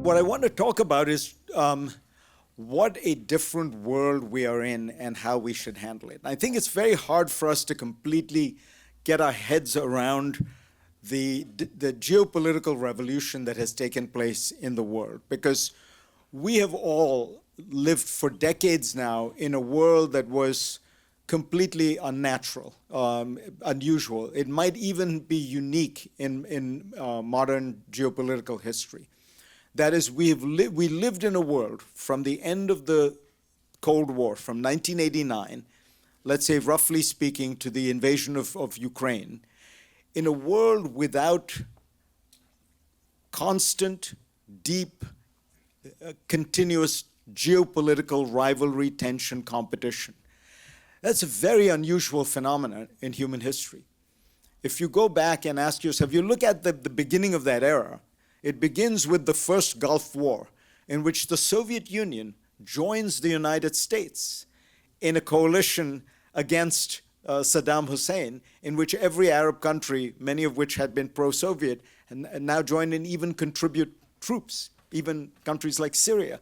What I want to talk about is what a different world we are in and how we should handle it. I think it's very hard for us to completely get our heads around the geopolitical revolution that has taken place in the world, because we have all lived for decades now in a world that was completely unnatural, unusual. It might even be unique in modern geopolitical history. That is, we lived in a world from the end of the Cold War, from 1989, let's say roughly speaking, to the invasion of Ukraine, in a world without constant, deep, continuous geopolitical rivalry, tension, competition. That's a very unusual phenomenon in human history. If you go back and ask yourself, you look at the beginning of that era, it begins with the first Gulf War, in which the Soviet Union joins the United States in a coalition against Saddam Hussein, in which every Arab country, many of which had been pro-Soviet, and now join and even contribute troops, even countries like Syria.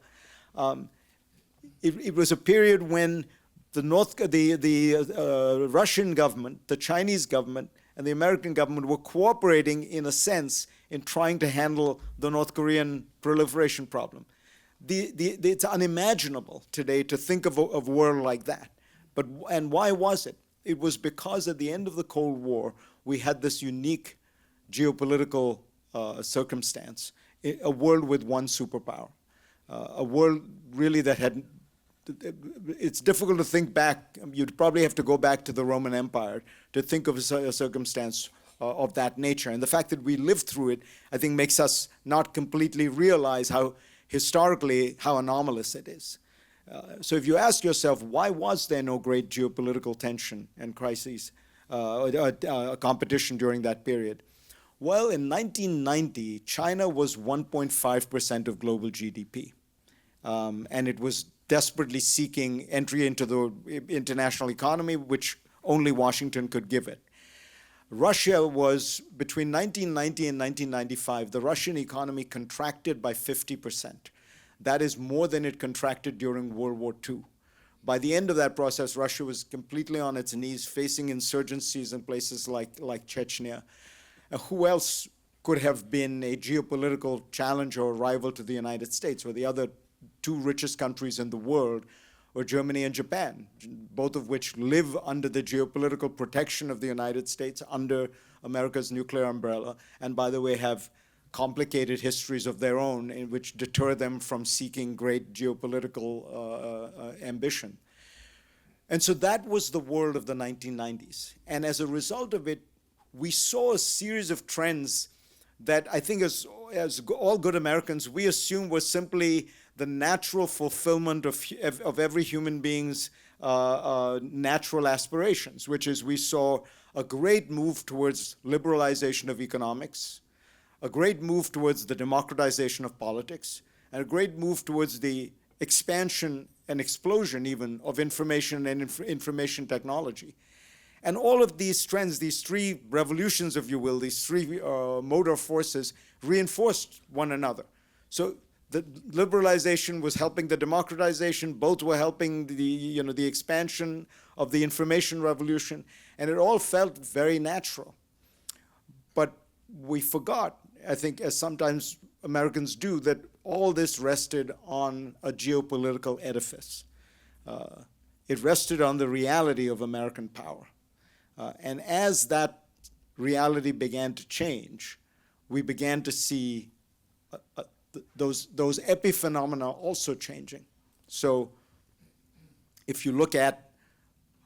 It was a period when the Russian government, the Chinese government, and the American government were cooperating, in a sense, in trying to handle the North Korean proliferation problem. It's unimaginable today to think of a world like that. And why was it? It was because at the end of the Cold War, we had this unique geopolitical circumstance, a world with one superpower, a world really that had, it's difficult to think back. You'd probably have to go back to the Roman Empire to think of a circumstance of that nature. And the fact that we lived through it, I think, makes us not completely realize how, historically, how anomalous it is. So if you ask yourself, why was there no great geopolitical tension and crises, competition during that period? Well, in 1990, China was 1.5% of global GDP. And it was desperately seeking entry into the international economy, which only Washington could give it. Russia was, between 1990 and 1995, the Russian economy contracted by 50%. That is more than it contracted during World War II. By the end of that process, Russia was completely on its knees, facing insurgencies in places like Chechnya. Who else could have been a geopolitical challenge or rival to the United States, or the other two richest countries in the world, or Germany and Japan, both of which live under the geopolitical protection of the United States, under America's nuclear umbrella, and by the way, have complicated histories of their own in which deter them from seeking great geopolitical ambition. And so that was the world of the 1990s. And as a result of it, we saw a series of trends that I think, as all good Americans, we assume was simply the natural fulfillment of every human being's natural aspirations, which is, we saw a great move towards liberalization of economics, a great move towards the democratization of politics, and a great move towards the expansion and explosion even of information and information technology. And all of these trends, these three revolutions, if you will, these three motor forces reinforced one another. So the liberalization was helping the democratization, both were helping the expansion of the information revolution, and it all felt very natural. But we forgot, I think, as sometimes Americans do, that all this rested on a geopolitical edifice. It rested on the reality of American power. And as that reality began to change, we began to see those epiphenomena also changing. So if you look at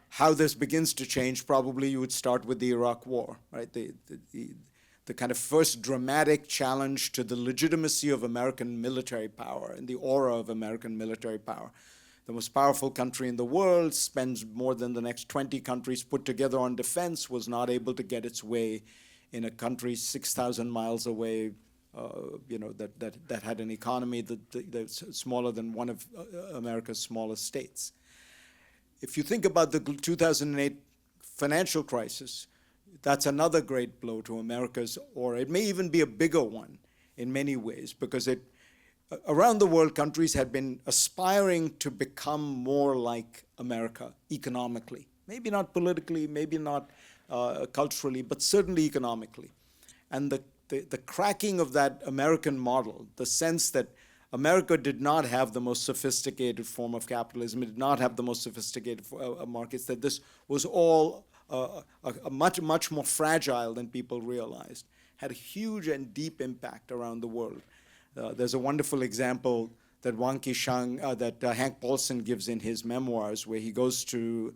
how this begins to change, probably you would start with the Iraq War, right? The kind of first dramatic challenge to the legitimacy of American military power and the aura of American military power. The most powerful country in the world, spends more than the next 20 countries put together on defense, was not able to get its way in a country 6,000 miles away, that had an economy that's smaller than one of America's smallest states. If you think about the 2008 financial crisis, that's another great blow to America's, or it may even be a bigger one in many ways, because it around the world, countries had been aspiring to become more like America economically. Maybe not politically, maybe not culturally, but certainly economically. And the cracking of that American model, the sense that America did not have the most sophisticated form of capitalism, it did not have the most sophisticated markets, that this was all much, much more fragile than people realized, had a huge and deep impact around the world. There's a wonderful example that Hank Paulson gives in his memoirs, where he goes to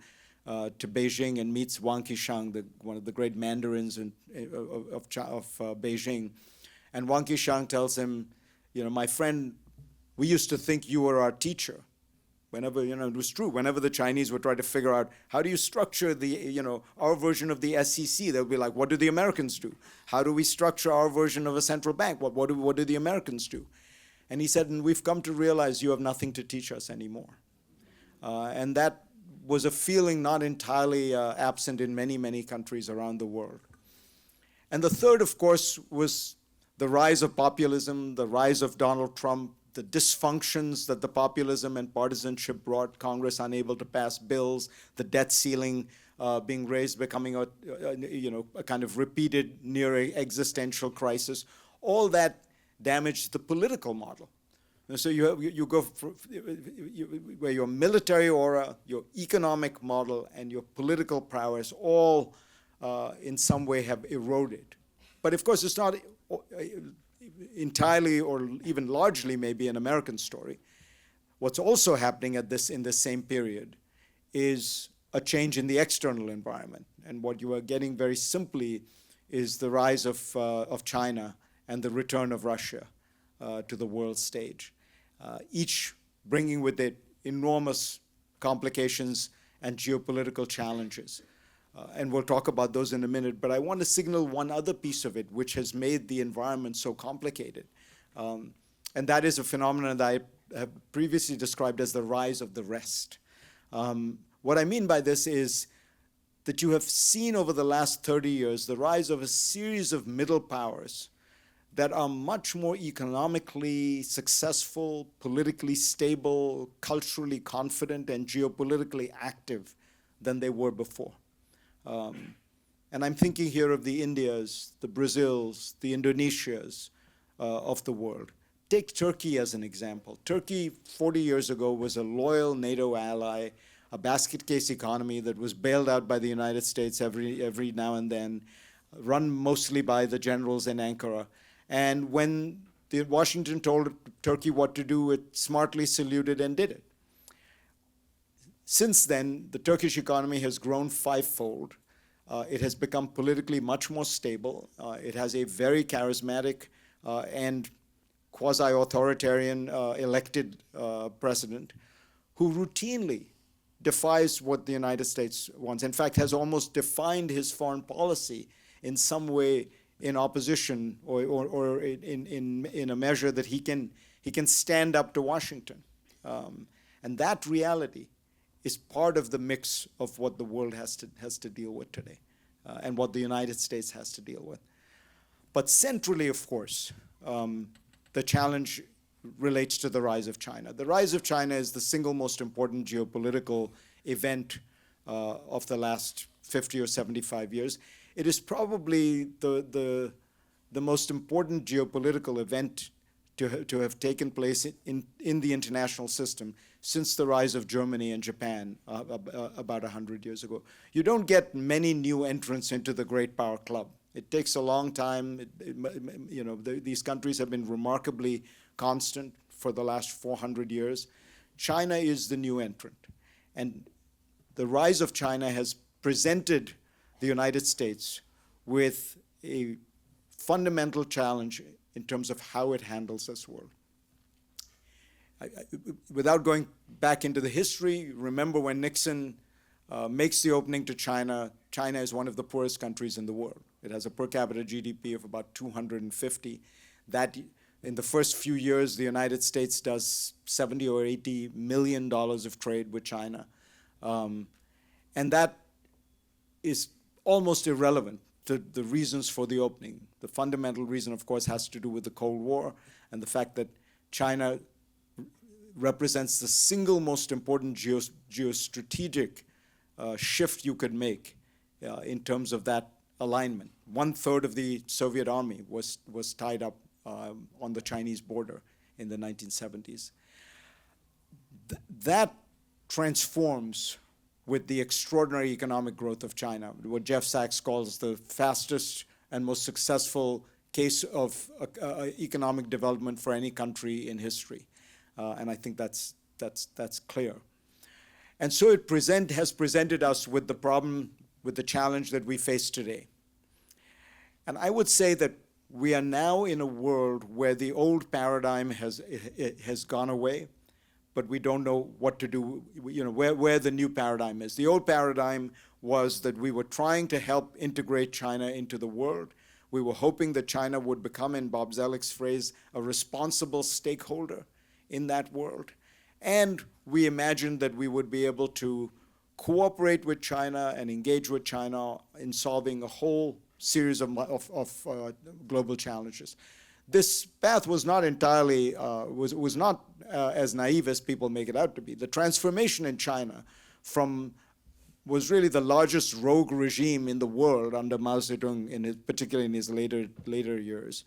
Beijing and meets Wang Qishan, one of the great mandarins of Beijing. And Wang Qishan tells him, my friend, we used to think you were our teacher. Whenever, it was true. Whenever the Chinese would try to figure out, how do you structure our version of the SEC? They'll be like, what do the Americans do? How do we structure our version of a central bank? What do the Americans do? And he said, and we've come to realize you have nothing to teach us anymore. And that was a feeling not entirely absent in many, many countries around the world. And the third, of course, was the rise of populism, the rise of Donald Trump, the dysfunctions that the populism and partisanship brought, Congress unable to pass bills, the debt ceiling being raised, becoming a kind of repeated near existential crisis. All that damaged the political model. And so you go where your military aura, your economic model, and your political prowess all in some way have eroded. But of course, it's not entirely or even largely maybe an American story. What's also happening in this same period is a change in the external environment. And what you are getting very simply is the rise of China and the return of Russia to the world stage, each bringing with it enormous complications and geopolitical challenges. And we'll talk about those in a minute, but I want to signal one other piece of it which has made the environment so complicated. And that is a phenomenon that I have previously described as the rise of the rest. What I mean by this is that you have seen over the last 30 years the rise of a series of middle powers that are much more economically successful, politically stable, culturally confident, and geopolitically active than they were before. And I'm thinking here of the Indias, the Brazils, the Indonesias of the world. Take Turkey as an example. Turkey 40 years ago was a loyal NATO ally, a basket case economy that was bailed out by the United States every now and then, run mostly by the generals in Ankara. And when Washington told Turkey what to do, it smartly saluted and did it. Since then, the Turkish economy has grown fivefold. It has become politically much more stable. It has a very charismatic and quasi-authoritarian elected president who routinely defies what the United States wants. In fact, has almost defined his foreign policy in some way in opposition or in a measure that he can stand up to Washington. And that reality is part of the mix of what the world has to deal with today, and what the United States has to deal with. But centrally, of course, the challenge relates to the rise of China. The rise of China is the single most important geopolitical event of the last 50 or 75 years. It is probably the most important geopolitical event to have taken place in the international system since the rise of Germany and Japan about 100 years ago. You don't get many new entrants into the great power club. It takes a long time. These countries have been remarkably constant for the last 400 years. China is the new entrant. And the rise of China has presented the United States with a fundamental challenge in terms of how it handles this world. Without going back into the history, remember when Nixon makes the opening to China, China is one of the poorest countries in the world. It has a per capita GDP of about 250. That in the first few years, the United States does $70 or $80 million of trade with China. And that is almost irrelevant to the reasons for the opening. The fundamental reason, of course, has to do with the Cold War and the fact that China represents the single most important geostrategic shift you could make in terms of that alignment. 1/3 of the Soviet army was tied up on the Chinese border in the 1970s. That transforms with the extraordinary economic growth of China, what Jeff Sachs calls the fastest and most successful case of economic development for any country in history. And I think that's clear. And so it has presented us with the problem, with the challenge that we face today. And I would say that we are now in a world where the old paradigm has gone away, but we don't know what to do, where the new paradigm is. The old paradigm was that we were trying to help integrate China into the world. We were hoping that China would become, in Bob Zoellick's phrase, a responsible stakeholder in that world. And we imagined that we would be able to cooperate with China and engage with China in solving a whole series of global challenges. This path was not entirely, was not as naive as people make it out to be. The transformation in China was really the largest rogue regime in the world under Mao Zedong, particularly in his later years,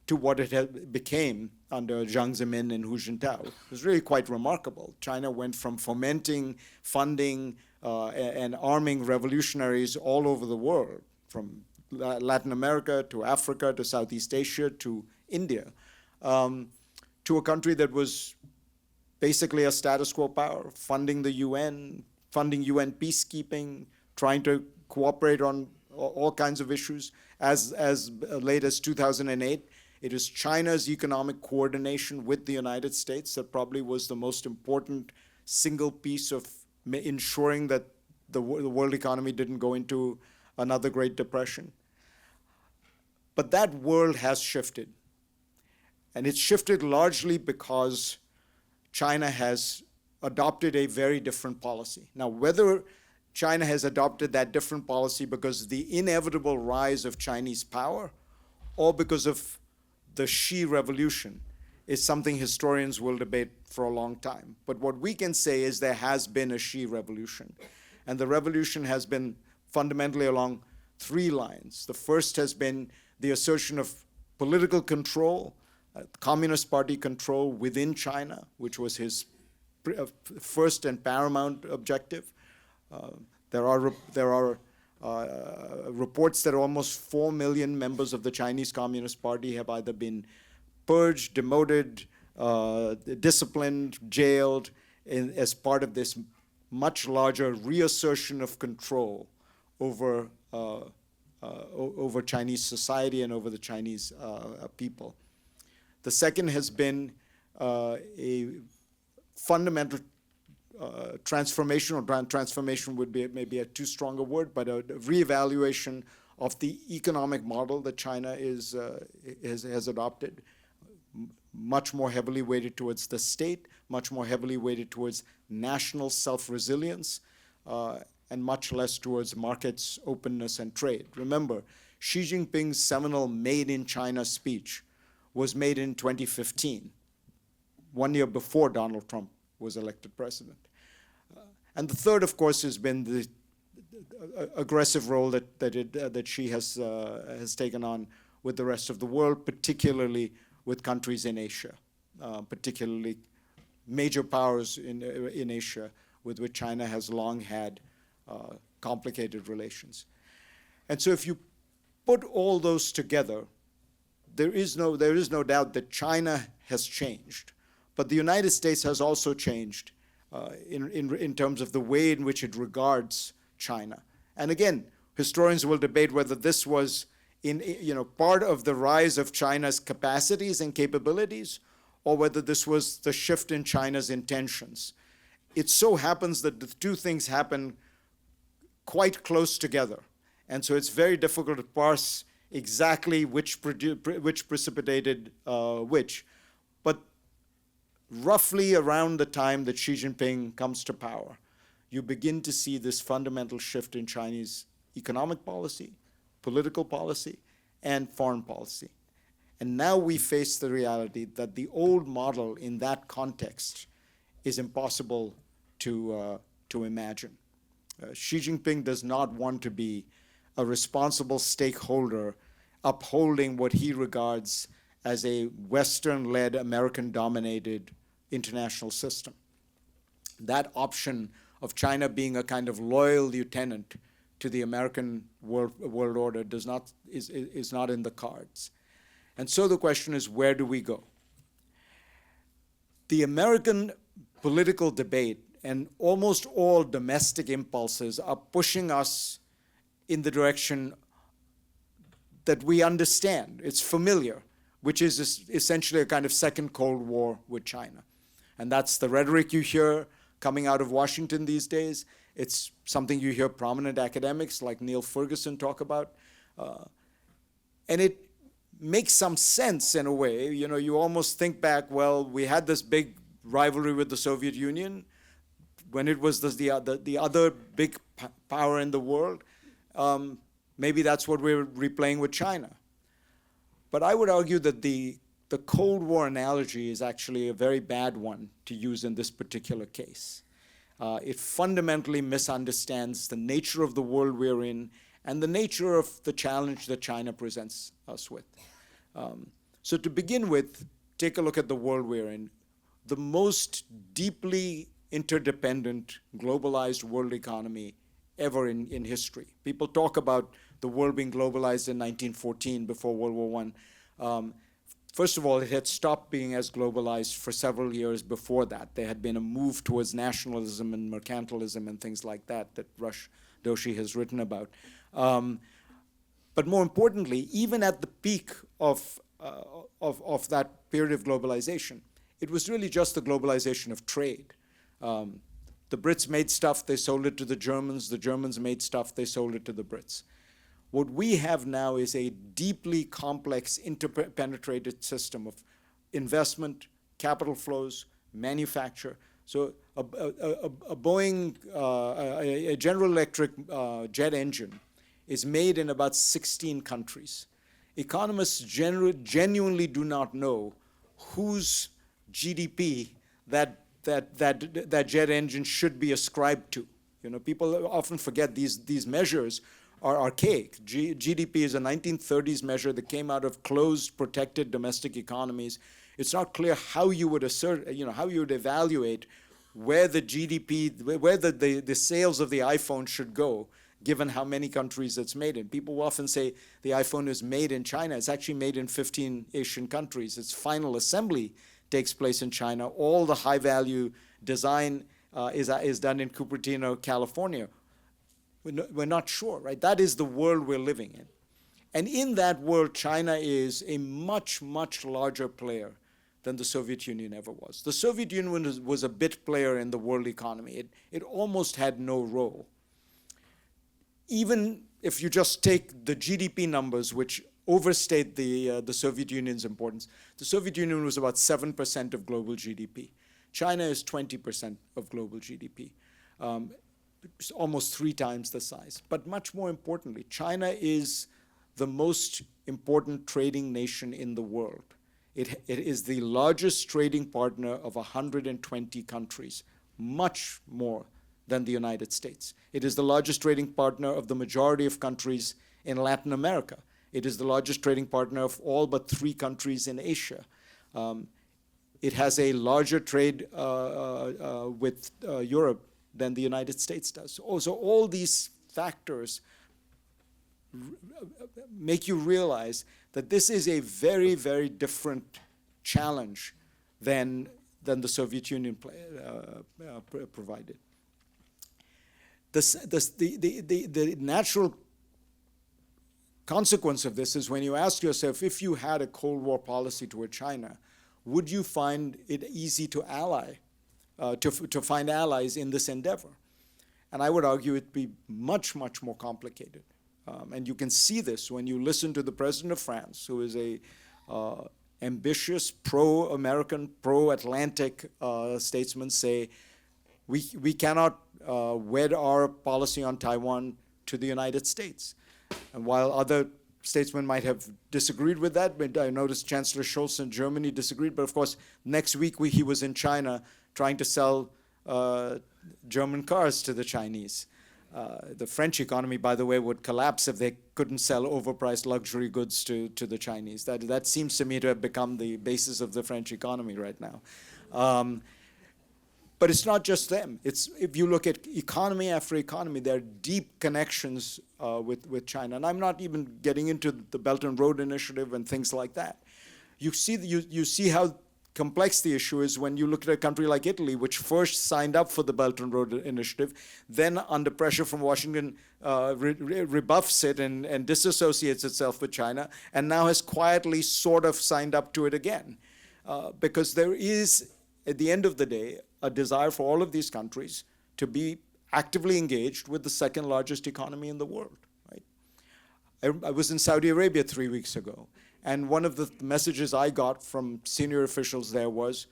to what it became under Jiang Zemin and Hu Jintao. It was really quite remarkable. China went from fomenting, funding, and arming revolutionaries all over the world, from Latin America to Africa to Southeast Asia to India, to a country that was basically a status quo power, funding the UN, funding UN peacekeeping, trying to cooperate on all kinds of issues. As late as 2008, it is China's economic coordination with the United States that probably was the most important single piece of ensuring that the world economy didn't go into another Great Depression. But that world has shifted. And it's shifted largely because China has adopted a very different policy. Now, whether China has adopted that different policy because of the inevitable rise of Chinese power or because of the Xi revolution is something historians will debate for a long time. But what we can say is there has been a Xi revolution. And the revolution has been fundamentally along 3 lines. The first has been the assertion of political control, Communist Party control within China, which was his first and paramount objective. There are reports that almost 4 million members of the Chinese Communist Party have either been purged, demoted, disciplined, jailed as part of this much larger reassertion of control over Chinese society and over the Chinese people. The second has been a fundamental transformation, or transformation would be maybe a too strong a word, but a reevaluation of the economic model that China has adopted, much more heavily weighted towards the state, much more heavily weighted towards national self-resilience, and much less towards markets, openness, and trade. Remember, Xi Jinping's seminal Made in China speech was made in 2015, 1 year before Donald Trump was elected president. And the third, of course, has been the aggressive role that Xi has taken on with the rest of the world, particularly with countries in Asia, particularly major powers in Asia with which China has long had complicated relations. And so if you put all those together, there is no doubt that China has changed. But the United States has also changed in terms of the way in which it regards China. And again, historians will debate whether this was part of the rise of China's capacities and capabilities, or whether this was the shift in China's intentions. It so happens that the two things happen quite close together. And so it's very difficult to parse exactly which precipitated which. But roughly around the time that Xi Jinping comes to power, you begin to see this fundamental shift in Chinese economic policy, political policy, and foreign policy. And now we face the reality that the old model in that context is impossible to imagine. Xi Jinping does not want to be a responsible stakeholder upholding what he regards as a Western-led, American-dominated international system. That option of China being a kind of loyal lieutenant to the American world order is not in the cards. And so the question is, where do we go? The American political debate and almost all domestic impulses are pushing us in the direction that we understand. It's familiar, which is essentially a kind of second Cold War with China. And that's the rhetoric you hear coming out of Washington these days. It's something you hear prominent academics like Neil Ferguson talk about. And it makes some sense in a way. You know, you almost think back, well, we had this big rivalry with the Soviet Union when it was the other big power in the world. Maybe that's what we're replaying with China. But I would argue that the Cold War analogy is actually a very bad one to use in this particular case. It fundamentally misunderstands the nature of the world we're in and the nature of the challenge that China presents us with. So to begin with, take a look at the world we're in. The most deeply interdependent, globalized world economy ever in history. People talk about the world being globalized in 1914 before World War I. First of all, it had stopped being as globalized for several years before that. There had been a move towards nationalism and mercantilism and things like that Rush Doshi has written about. But more importantly, even at the peak of that period of globalization, it was really just the globalization of trade. The Brits made stuff, they sold it to the Germans made stuff, they sold it to the Brits. What we have now is a deeply complex, interpenetrated system of investment, capital flows, manufacture. So a Boeing, a General Electric jet engine is made in about 16 countries. Economists genuinely do not know whose GDP that jet engine should be ascribed to. You know, people often forget these measures are archaic. GDP is a 1930s measure that came out of closed, protected domestic economies. It's not clear how you would how you would evaluate where the GDP, where the sales of the iPhone should go, given how many countries it's made in. People often say the iPhone is made in China. It's actually made in 15 Asian countries. Its final assembly takes place in China. All the high-value design is done in Cupertino, California. We're not sure, right? That is the world we're living in. And in that world, China is a much, much larger player than the Soviet Union ever was. The Soviet Union was a bit player in the world economy. It almost had no role. Even if you just take the GDP numbers, which overstate the Soviet Union's importance, the Soviet Union was about 7% of global GDP. China is 20% of global GDP. It's almost 3 times the size. But much more importantly, China is the most important trading nation in the world. It is the largest trading partner of 120 countries, much more than the United States. It is the largest trading partner of the majority of countries in Latin America. It is the largest trading partner of all but 3 countries in Asia. It has a larger trade with Europe than the United States does. Also, all these factors make you realize that this is a very, very different challenge than the Soviet Union provided. The natural consequence of this is when you ask yourself, if you had a Cold War policy toward China, would you find it easy to find allies in this endeavor? And I would argue it'd be much, much more complicated. And you can see this when you listen to the president of France, who is a ambitious, pro-American, pro-Atlantic statesman, say, we cannot wed our policy on Taiwan to the United States. And while other statesmen might have disagreed with that, but I noticed Chancellor Scholz in Germany disagreed. But of course, next week he was in China trying to sell German cars to the Chinese. The French economy, by the way, would collapse if they couldn't sell overpriced luxury goods to the Chinese. That seems to me to have become the basis of the French economy right now. But it's not just them. If you look at economy after economy, there are deep connections with China. And I'm not even getting into the Belt and Road Initiative and things like that. You see how complex the issue is when you look at a country like Italy, which first signed up for the Belt and Road Initiative, then under pressure from Washington rebuffs it and disassociates itself with China, and now has quietly sort of signed up to it again. Because there is, at the end of the day, a desire for all of these countries to be actively engaged with the second largest economy in the world. Right? I was in Saudi Arabia 3 weeks ago, and one of the messages I got from senior officials there was,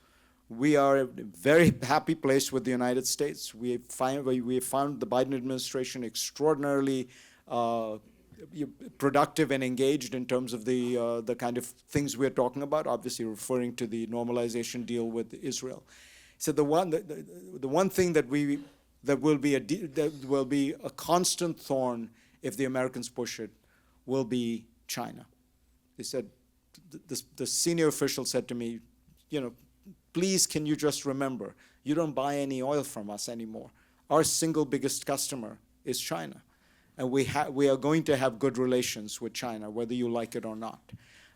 we are a very happy place with the United States. We found the Biden administration extraordinarily productive and engaged in terms of the kind of things we're talking about, obviously referring to the normalization deal with Israel. So the one thing that will be a constant thorn if the Americans push it will be China. They said, the senior official said to me, please can you just remember, you don't buy any oil from us anymore. Our single biggest customer is China. And we are going to have good relations with China, whether you like it or not.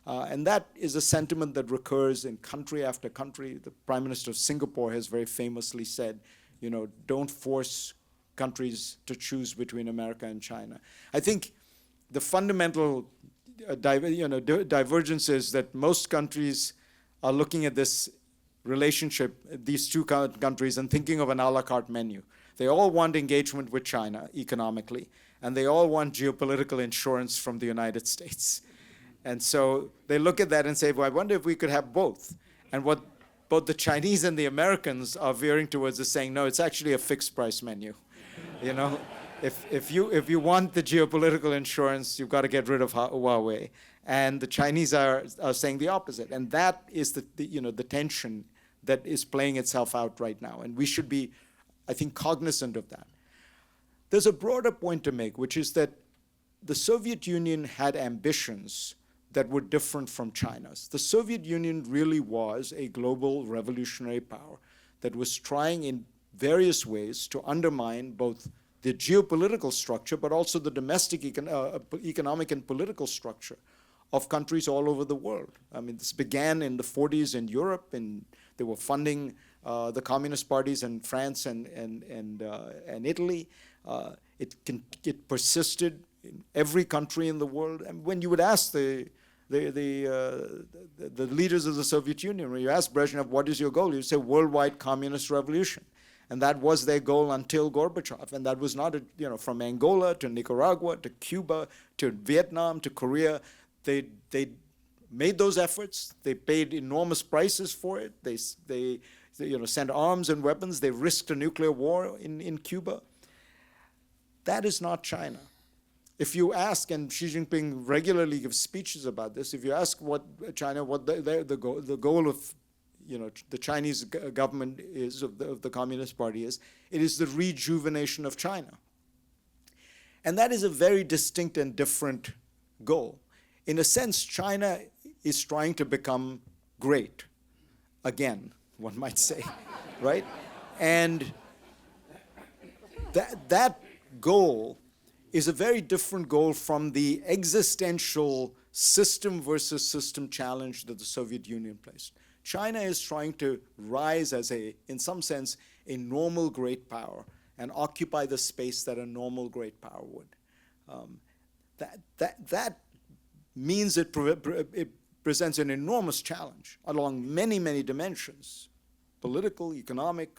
And that is a sentiment that recurs in country after country. The Prime Minister of Singapore has very famously said, don't force countries to choose between America and China. I think the fundamental divergence is that most countries are looking at this relationship, these two countries, and thinking of an a la carte menu. They all want engagement with China economically, and they all want geopolitical insurance from the United States. And so they look at that and say, well, I wonder if we could have both. And what both the Chinese and the Americans are veering towards is saying, no, it's actually a fixed price menu. If you want the geopolitical insurance, you've got to get rid of Huawei. And the Chinese are saying the opposite. And that is the tension that is playing itself out right now. And we should be, I think, cognizant of that. There's a broader point to make, which is that the Soviet Union had ambitions that were different from China's. The Soviet Union really was a global revolutionary power that was trying in various ways to undermine both the geopolitical structure, but also the domestic economic and political structure of countries all over the world. I mean, this began in the 40s in Europe, and they were funding the communist parties in France and Italy. It persisted in every country in the world. And when you would ask the leaders of the Soviet Union, when you ask Brezhnev, what is your goal? He would say, worldwide communist revolution. And that was their goal until Gorbachev. And that was not, from Angola to Nicaragua to Cuba to Vietnam to Korea. They made those efforts. They paid enormous prices for it. They sent arms and weapons. They risked a nuclear war in Cuba. That is not China. If you ask, and Xi Jinping regularly gives speeches about this, if you ask what the goal of the Chinese government is, of the Communist Party is, it is the rejuvenation of China. And that is a very distinct and different goal. In a sense, China is trying to become great again, one might say, right? And that goal is a very different goal from the existential system versus system challenge that the Soviet Union placed. China is trying to rise as in some sense, a normal great power and occupy the space that a normal great power would. That means it presents an enormous challenge along many, many dimensions, political, economic,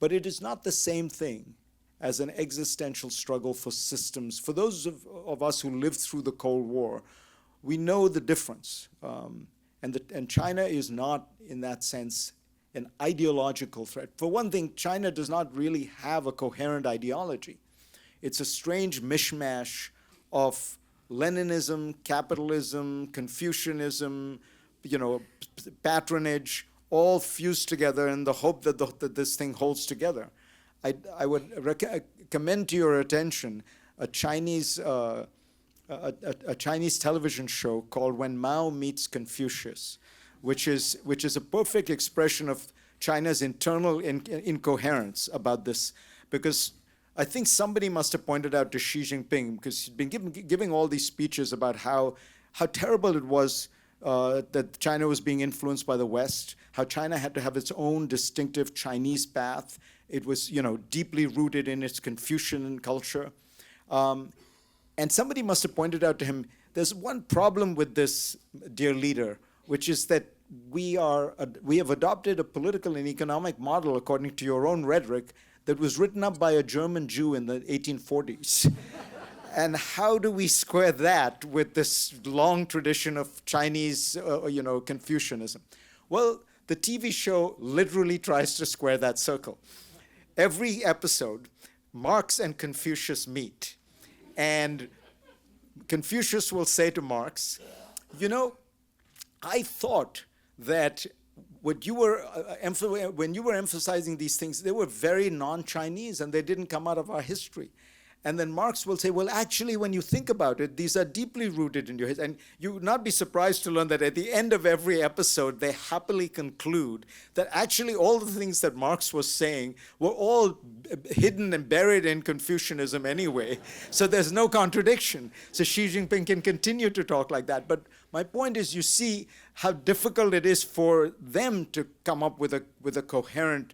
but it is not the same thing as an existential struggle for systems. For those of us who lived through the Cold War, we know the difference. And China is not, in that sense, an ideological threat. For one thing, China does not really have a coherent ideology. It's a strange mishmash of Leninism, capitalism, Confucianism, patronage, all fused together in the hope that this thing holds together. I would commend to your attention a Chinese television show called When Mao Meets Confucius, which is a perfect expression of China's internal incoherence about this, because I think somebody must have pointed out to Xi Jinping, because he's been giving all these speeches about how terrible it was that China was being influenced by the West, how China had to have its own distinctive Chinese path. It was, deeply rooted in its Confucian culture. And somebody must have pointed out to him, there's one problem with this, dear leader, which is that we have adopted a political and economic model, according to your own rhetoric, that was written up by a German Jew in the 1840s. And how do we square that with this long tradition of Chinese, Confucianism? Well, the TV show literally tries to square that circle. Every episode, Marx and Confucius meet. And Confucius will say to Marx, I thought that when you were emphasizing these things, they were very non-Chinese and they didn't come out of our history. And then Marx will say, well, actually, when you think about it, these are deeply rooted in your history. And you would not be surprised to learn that at the end of every episode, they happily conclude that actually all the things that Marx was saying were all hidden and buried in Confucianism anyway. So there's no contradiction. So Xi Jinping can continue to talk like that. But my point is, you see how difficult it is for them to come up with a coherent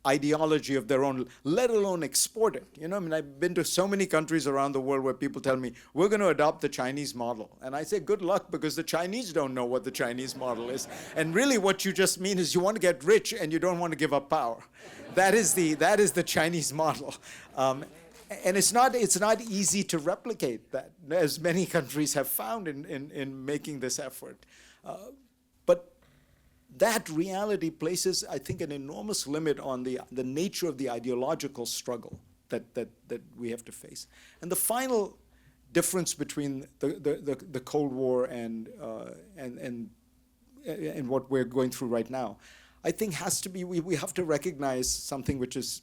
ideology of their own, let alone export it. I've been to so many countries around the world where people tell me, we're going to adopt the Chinese model. And I say, good luck, because the Chinese don't know what the Chinese model is. And really what you just mean is you want to get rich and you don't want to give up power. That is the Chinese model. And it's not easy to replicate that, as many countries have found in making this effort. But that reality places, I think, an enormous limit on the nature of the ideological struggle that we have to face. And the final difference between the Cold War and what we're going through right now, I think has to be, we have to recognize something which is,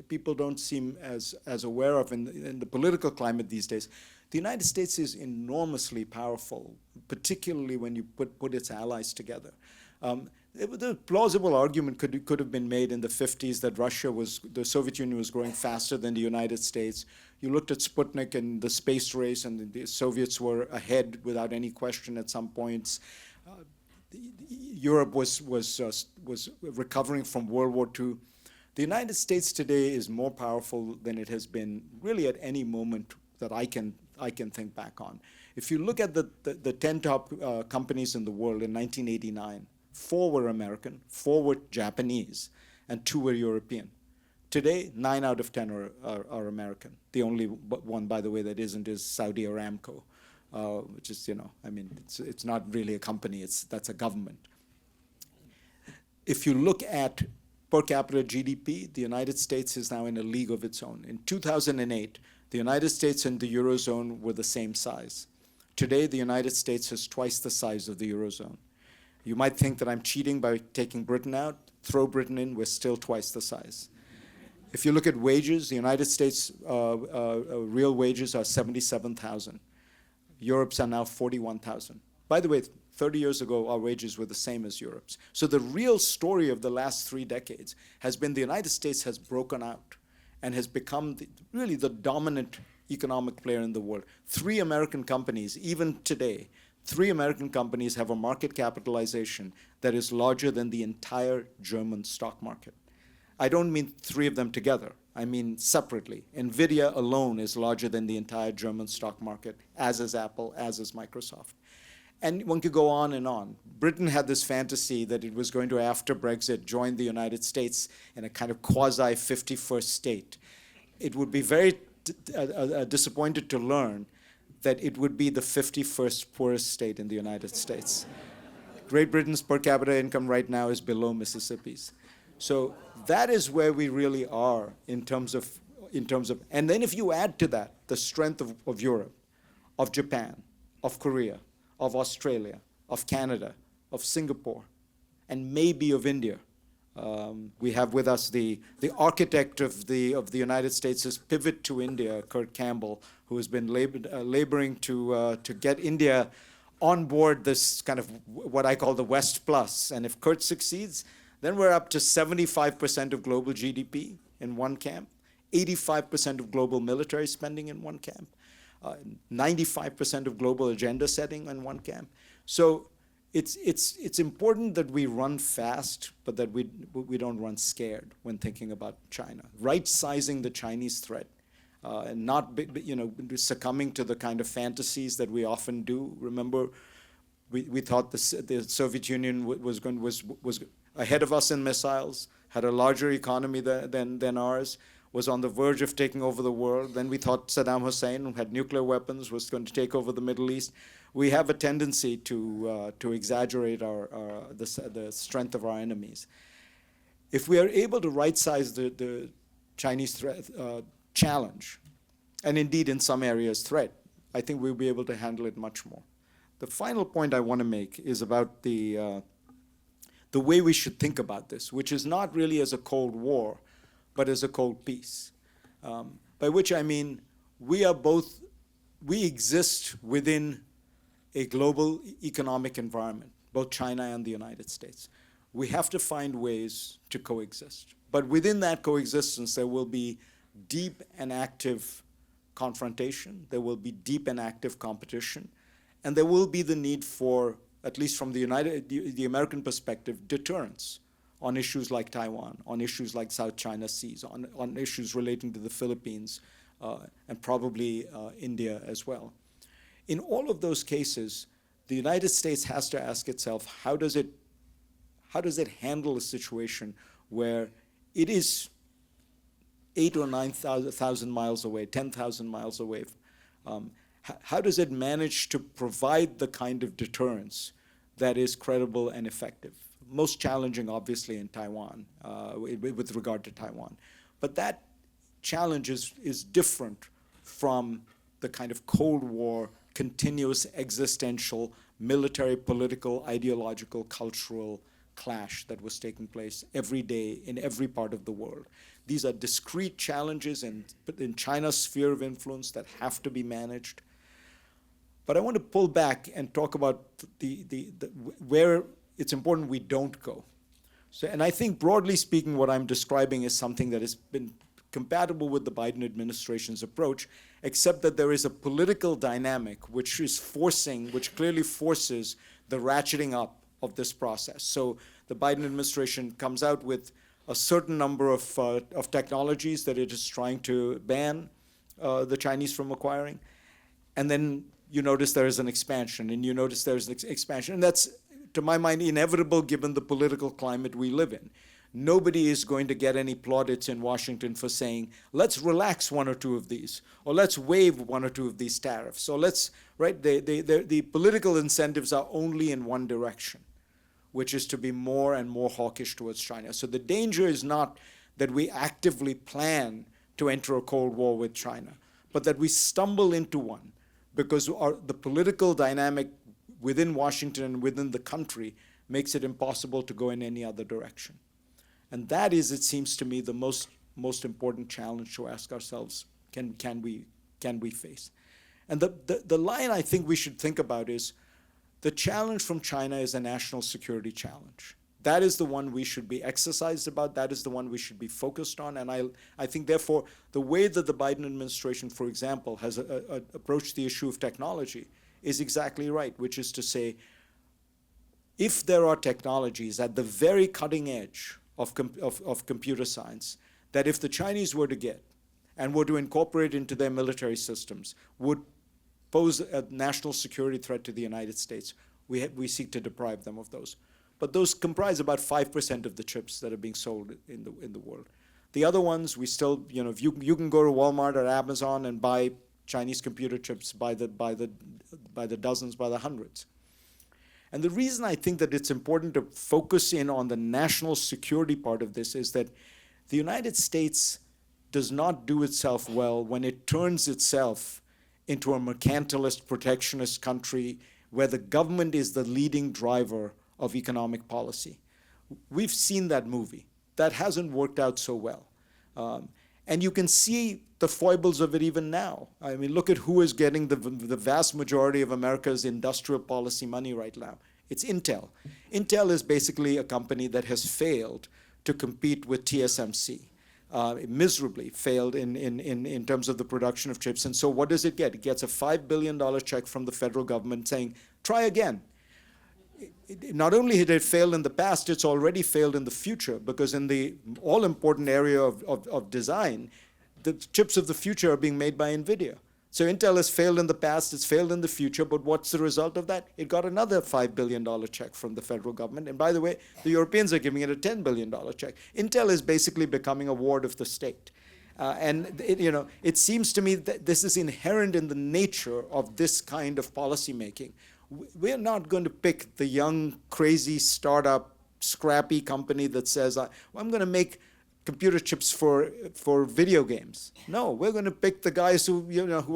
people don't seem as aware of in the political climate these days. The United States is enormously powerful, particularly when you put its allies together. The plausible argument could have been made in the 50s that the Soviet Union was growing faster than the United States. You looked at Sputnik and the space race, and the Soviets were ahead without any question at some points. Europe was recovering from World War II. The United States today is more powerful than it has been really at any moment that I can think back on. If you look at the 10 top companies in the world in 1989, 4 were American, 4 were Japanese, and 2 were European. Today, 9 out of 10 are American. The only one, by the way, that isn't is Saudi Aramco, which is, it's not really a company, that's a government. If you look at per capita GDP, the United States is now in a league of its own. In 2008, the United States and the Eurozone were the same size. Today, the United States is twice the size of the Eurozone. You might think that I'm cheating by taking Britain out. Throw Britain in, we're still twice the size. If you look at wages, the United States real wages are 77,000. Europe's are now 41,000. By the way, 30 years ago, our wages were the same as Europe's. So the real story of the last 3 decades has been the United States has broken out and has become really the dominant economic player in the world. 3 American companies, even today, 3 American companies have a market capitalization that is larger than the entire German stock market. I don't mean 3 of them together. I mean separately. NVIDIA alone is larger than the entire German stock market, as is Apple, as is Microsoft. And one could go on and on. Britain had this fantasy that it was going to, after Brexit, join the United States in a kind of quasi-51st state. It would be very disappointed to learn that it would be the 51st poorest state in the United States. Great Britain's per capita income right now is below Mississippi's. So that is where we really are in terms of, and then if you add to that the strength of Europe, of Japan, of Korea, of Australia, of Canada, of Singapore, and maybe of India. We have with us the architect of the United States' pivot to India, Kurt Campbell, who has been laboring to get India on board this kind of what I call the West Plus. And if Kurt succeeds, then we're up to 75% of global GDP in one camp, 85% of global military spending in one camp, 95% of global agenda setting in one camp. So it's important that we run fast, but that we don't run scared when thinking about China. Right-sizing the Chinese threat, and not succumbing to the kind of fantasies that we often do. Remember, we thought the Soviet Union was ahead of us in missiles, had a larger economy than ours, was on the verge of taking over the world. Then we thought Saddam Hussein, who had nuclear weapons, was going to take over the Middle East. We have a tendency to exaggerate the strength of our enemies. If we are able to right-size the Chinese threat, challenge, and indeed in some areas threat, I think we'll be able to handle it much more. The final point I want to make is about the way we should think about this, which is not really as a Cold War, but as a cold peace. By which I mean we exist within a global economic environment, both China and the United States. We have to find ways to coexist. But within that coexistence, there will be deep and active confrontation, there will be deep and active competition, and there will be the need for, at least from the American perspective, deterrence on issues like Taiwan, on issues like South China Seas, on issues relating to the Philippines, and probably India as well. In all of those cases, the United States has to ask itself, how does it handle a situation where it is 8,000 or 9,000 miles away, 10,000 miles away? How does it manage to provide the kind of deterrence that is credible and effective? Most challenging, obviously, in Taiwan, with regard to Taiwan. But that challenge is different from the kind of Cold War, continuous existential, military, political, ideological, cultural clash that was taking place every day in every part of the world. These are discrete challenges in China's sphere of influence that have to be managed. But I want to pull back and talk about where it's important we don't go. So, and I think broadly speaking, what I'm describing is something that has been compatible with the Biden administration's approach, except that there is a political dynamic which clearly forces the ratcheting up of this process. So the Biden administration comes out with a certain number of technologies that it is trying to ban the Chinese from acquiring. And then you notice there is an expansion, and you notice there's an expansion. And that's, to my mind, inevitable given the political climate we live in. Nobody is going to get any plaudits in Washington for saying, let's relax one or two of these, or let's waive one or two of these tariffs. So let's, right, the political incentives are only in one direction, which is to be more and more hawkish towards China. So the danger is not that we actively plan to enter a Cold War with China, but that we stumble into one because the political dynamic within Washington and within the country makes it impossible to go in any other direction. And that is, it seems to me, the most important challenge to ask ourselves, can we face? And the line I think we should think about is, the challenge from China is a national security challenge. That is the one we should be exercised about. That is the one we should be focused on. And I think, therefore, the way that the Biden administration, for example, has approached the issue of technology is exactly right, which is to say, if there are technologies at the very cutting edge of computer science that if the Chinese were to get and were to incorporate into their military systems would pose a national security threat to the United States, we seek to deprive them of those. But those comprise about 5% of the chips that are being sold in the world. The other ones, we still, you can go to Walmart or Amazon and buy Chinese computer chips by the dozens, by the hundreds. And the reason I think that it's important to focus in on the national security part of this is that the United States does not do itself well when it turns itself into a mercantilist, protectionist country where the government is the leading driver of economic policy. We've seen that movie. That hasn't worked out so well. And you can see the foibles of it even now. I mean, look at who is getting the vast majority of America's industrial policy money right now. It's Intel. Intel is basically a company that has failed to compete with TSMC. Miserably failed in terms of the production of chips. And so what does it get? It gets a $5 billion check from the federal government saying, try again. Not only had it failed in the past, it's already failed in the future, because in the all-important area of design, the chips of the future are being made by NVIDIA. So Intel has failed in the past, it's failed in the future, but what's the result of that? It got another $5 billion check from the federal government. And by the way, the Europeans are giving it a $10 billion check. Intel is basically becoming a ward of the state. It seems to me that this is inherent in the nature of this kind of policy making. We're not going to pick the young, crazy, startup, scrappy company that says, I'm going to make computer chips for video games. No, we're going to pick the guys who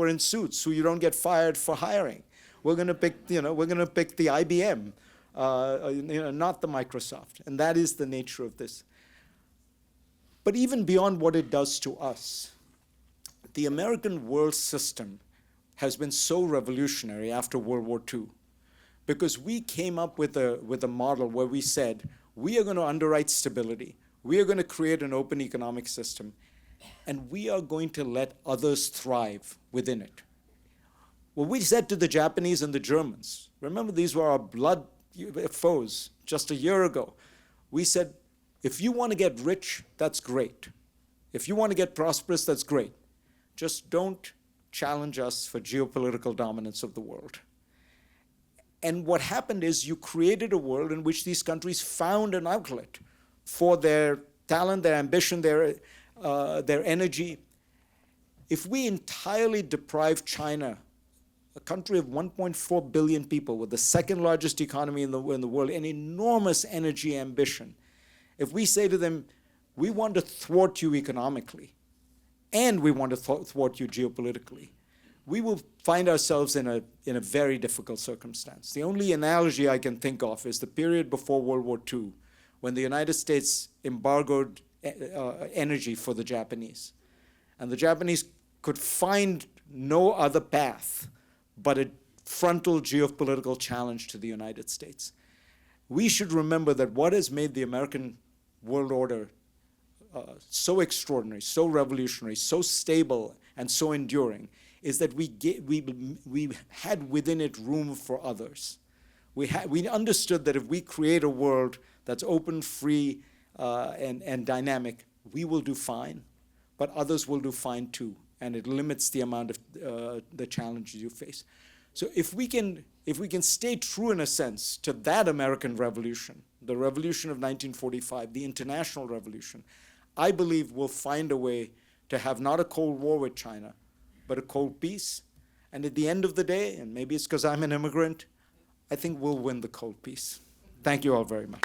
are in suits, who you don't get fired for hiring. We're going to pick the IBM, not the Microsoft, and that is the nature of this. But even beyond what it does to us, the American world system has been so revolutionary after World War II, because we came up with a model where we said, we are going to underwrite stability. We are going to create an open economic system, and we are going to let others thrive within it. Well, we said to the Japanese and the Germans, remember these were our blood foes just a year ago. We said, if you want to get rich, that's great. If you want to get prosperous, that's great. Just don't challenge us for geopolitical dominance of the world. And what happened is you created a world in which these countries found an outlet for their talent, their ambition, their energy. If we entirely deprive China, a country of 1.4 billion people with the second largest economy in the world, an enormous energy ambition, if we say to them, we want to thwart you economically, and we want to thwart you geopolitically, we will find ourselves in a very difficult circumstance. The only analogy I can think of is the period before World War II, when the United States embargoed energy for the Japanese. And the Japanese could find no other path but a frontal geopolitical challenge to the United States. We should remember that what has made the American world order so extraordinary, so revolutionary, so stable, and so enduring is that we had within it room for others. We understood that if we create a world that's open, free, and dynamic, we will do fine, but others will do fine too, and it limits the amount of the challenges you face. So if we can stay true in a sense to that American Revolution, the Revolution of 1945, the international revolution, I believe we'll find a way to have not a Cold War with China, but a cold peace. And at the end of the day, and maybe it's because I'm an immigrant, I think we'll win the cold peace. Thank you all very much.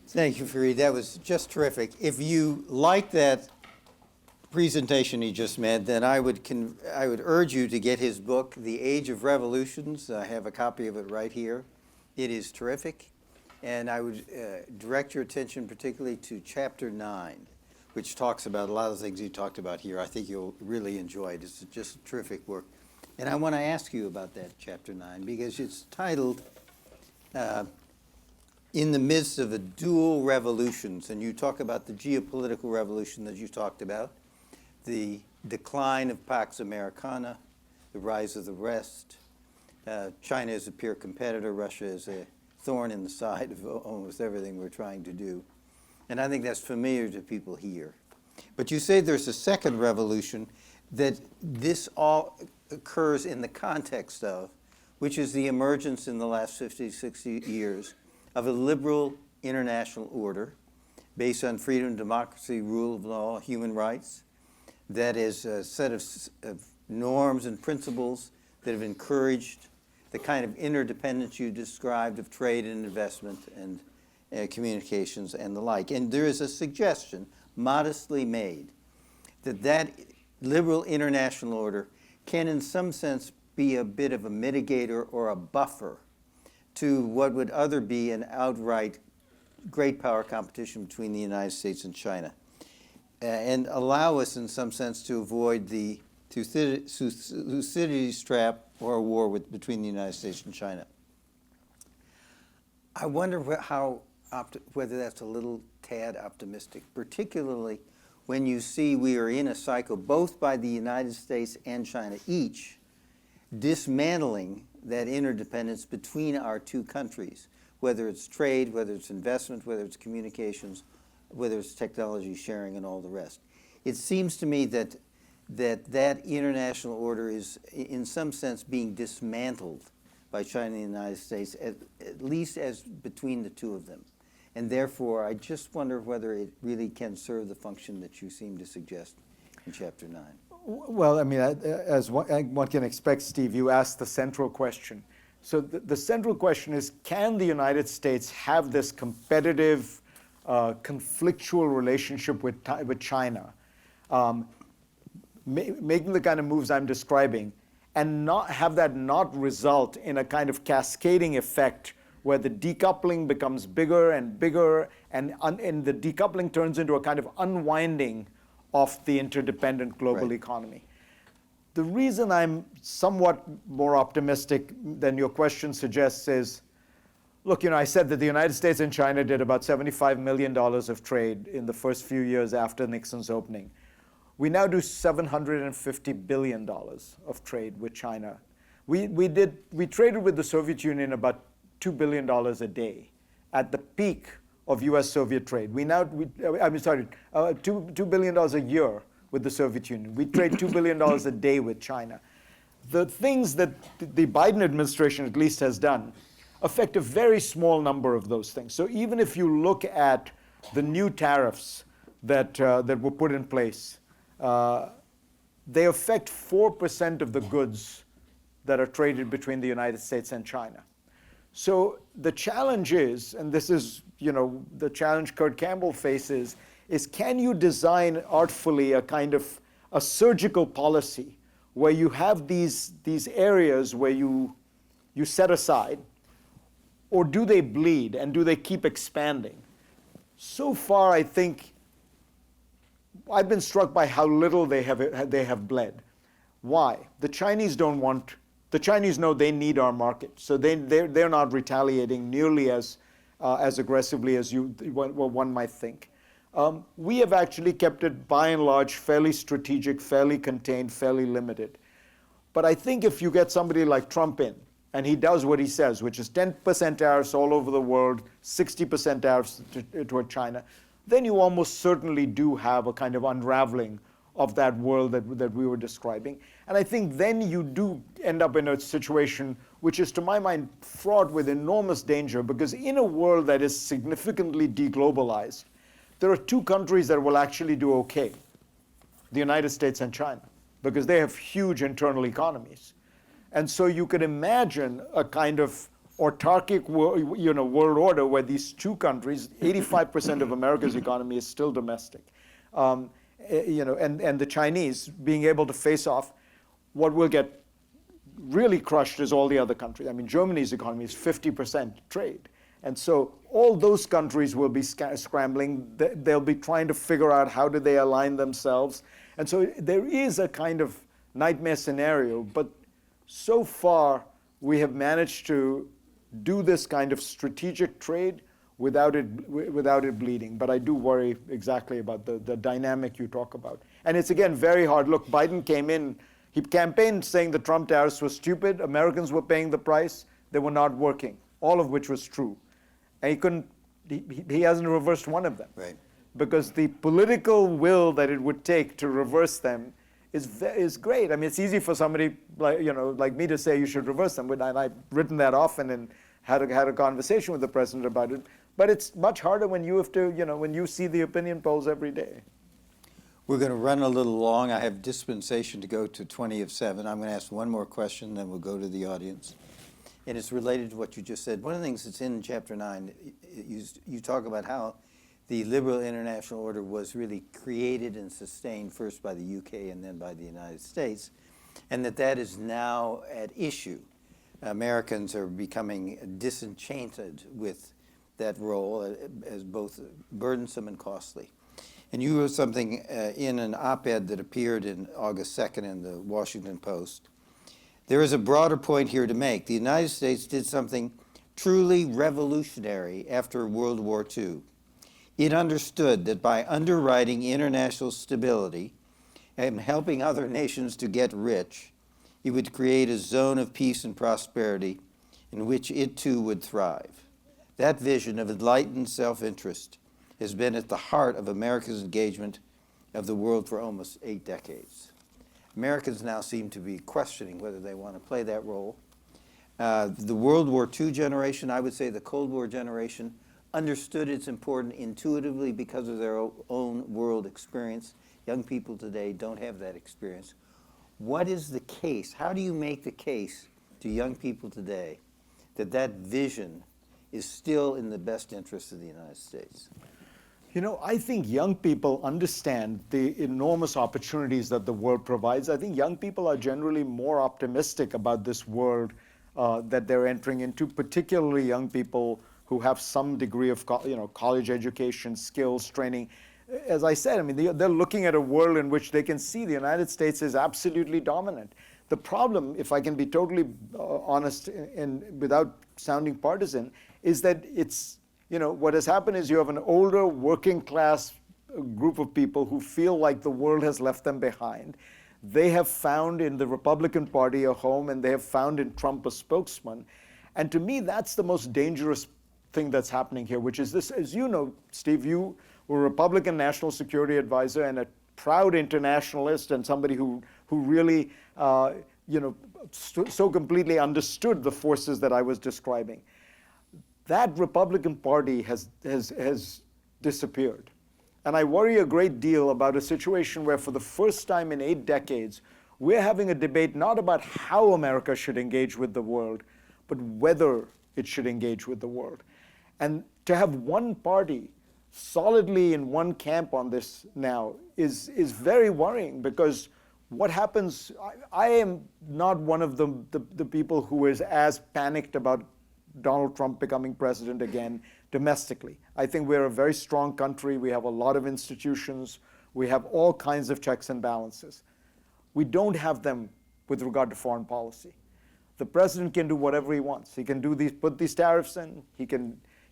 Thank you, Fareed. That was just terrific. If you like that presentation he just made, then I would urge you to get his book, The Age of Revolutions. I have a copy of it right here. It is terrific. And I would direct your attention particularly to Chapter 9, which talks about a lot of the things you talked about here. I think you'll really enjoy it. It's just terrific work. And I want to ask you about that Chapter 9 because it's titled In the Midst of a Dual Revolutions. And you talk about the geopolitical revolution that you talked about, the decline of Pax Americana, the rise of the West, China as a peer competitor, Russia as a thorn in the side of almost everything we're trying to do. And I think that's familiar to people here. But you say there's a second revolution that this all occurs in the context of, which is the emergence in the last 50, 60 years of a liberal international order based on freedom, democracy, rule of law, human rights, that is a set of norms and principles that have encouraged the kind of interdependence you described of trade and investment and communications and the like. And there is a suggestion, modestly made, that that liberal international order can in some sense be a bit of a mitigator or a buffer to what would other be an outright great power competition between the United States and China, and allow us in some sense to avoid the Thucydides trap or a war between the United States and China. I wonder whether that's a little tad optimistic, particularly when you see we are in a cycle both by the United States and China each dismantling that interdependence between our two countries, whether it's trade, whether it's investment, whether it's communications, whether it's technology sharing and all the rest. It seems to me that that international order is in some sense being dismantled by China and the United States, at least as between the two of them. And therefore, I just wonder whether it really can serve the function that you seem to suggest in Chapter 9. Well, I mean, as one can expect, Steve, you asked the central question. So the central question is, can the United States have this competitive, conflictual relationship with China, making the kind of moves I'm describing, and not have that not result in a kind of cascading effect where the decoupling becomes bigger and bigger, and the decoupling turns into a kind of unwinding of the interdependent global economy. The reason I'm somewhat more optimistic than your question suggests is, look, I said that the United States and China did about $75 million of trade in the first few years after Nixon's opening. We now do $750 billion of trade with China. We traded with the Soviet Union about $2 billion a day at the peak of U.S. Soviet trade. $2 billion a year with the Soviet Union. We trade $2 billion a day with China. The things that the Biden administration at least has done affect a very small number of those things. So even if you look at the new tariffs that were put in place, they affect 4% of the goods that are traded between the United States and China. So the challenge is, and this is the challenge Kurt Campbell faces, is can you design artfully a kind of a surgical policy where you have these areas where you set aside, or do they bleed and do they keep expanding? So far, I think I've been struck by how little they have bled. Why? The Chinese know they need our market, so they're not retaliating nearly as aggressively as one might think. We have actually kept it, by and large, fairly strategic, fairly contained, fairly limited. But I think if you get somebody like Trump in, and he does what he says, which is 10% tariffs all over the world, 60% tariffs toward China, then you almost certainly do have a kind of unraveling of that world that we were describing. And I think then you do end up in a situation which is, to my mind, fraught with enormous danger, because in a world that is significantly deglobalized, there are two countries that will actually do okay, the United States and China, because they have huge internal economies. And so you could imagine a kind of autarkic world order where these two countries, 85% of America's economy is still domestic, and the Chinese being able to face off. What will get really crushed is all the other countries. I mean, Germany's economy is 50% trade. And so all those countries will be scrambling. They'll be trying to figure out how do they align themselves. And so there is a kind of nightmare scenario. But so far, we have managed to do this kind of strategic trade without it bleeding. But I do worry exactly about the dynamic you talk about. And it's, again, very hard. Look, Biden came in. He campaigned saying the Trump tariffs were stupid. Americans were paying the price. They were not working, all of which was true. And he hasn't reversed one of them. Right. Because the political will that it would take to reverse them is great. I mean, it's easy for somebody like me to say you should reverse them. And I've written that often and had a conversation with the president about it. But it's much harder when you have to, when you see the opinion polls every day. We're going to run a little long. I have dispensation to go to 20 of 7. I'm going to ask one more question, then we'll go to the audience. And it's related to what you just said. One of the things that's in Chapter 9, you talk about how the liberal international order was really created and sustained first by the UK and then by the United States, and that is now at issue. Americans are becoming disenchanted with that role as both burdensome and costly. And you wrote something in an op-ed that appeared in August 2nd in the Washington Post. There is a broader point here to make. The United States did something truly revolutionary after World War II. It understood that by underwriting international stability and helping other nations to get rich, it would create a zone of peace and prosperity in which it too would thrive. That vision of enlightened self-interest has been at the heart of America's engagement of the world for almost 8 decades. Americans now seem to be questioning whether they want to play that role. The World War II generation, I would say the Cold War generation, understood its importance intuitively because of their own world experience. Young people today don't have that experience. What is the case? How do you make the case to young people today that that vision is still in the best interest of the United States? You know, I think young people understand the enormous opportunities that the world provides. I think young people are generally more optimistic about this world that they're entering into, particularly young people who have some degree of college education, skills, training. As I said, I mean, they're looking at a world in which they can see the United States is absolutely dominant. The problem, if I can be totally honest and without sounding partisan, is that it's, what has happened is you have an older working class group of people who feel like the world has left them behind. They have found in the Republican Party a home, and they have found in Trump a spokesman. And to me, that's the most dangerous thing that's happening here, which is this, as you know, Steve, you were a Republican National Security Advisor and a proud internationalist and somebody who really, so completely understood the forces that I was describing. That Republican Party has disappeared. And I worry a great deal about a situation where for the first time in 8 decades, we're having a debate not about how America should engage with the world, but whether it should engage with the world. And to have one party solidly in one camp on this now is very worrying, because what happens, I am not one of the people who is as panicked about Donald Trump becoming president again domestically. I think we're a very strong country. We have a lot of institutions. We have all kinds of checks and balances. We don't have them with regard to foreign policy. The president can do whatever he wants. He can put these tariffs in. He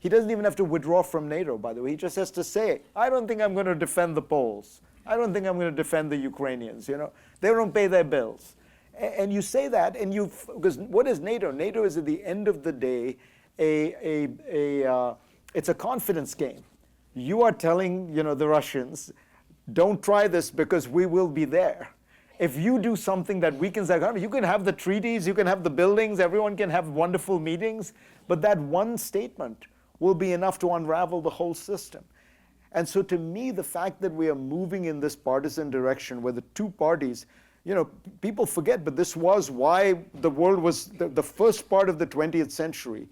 doesn't even have to withdraw from NATO, by the way. He just has to say, I don't think I'm going to defend the Poles. I don't think I'm going to defend the Ukrainians. They don't pay their bills. And you say that, and because what is NATO? NATO is at the end of the day, it's a confidence game. You are telling the Russians, don't try this because we will be there. If you do something that weakens that country, you can have the treaties, you can have the buildings, everyone can have wonderful meetings, but that one statement will be enough to unravel the whole system. And so to me, the fact that we are moving in this partisan direction where the two parties, people forget, but this was why the world was, the first part of the 20th century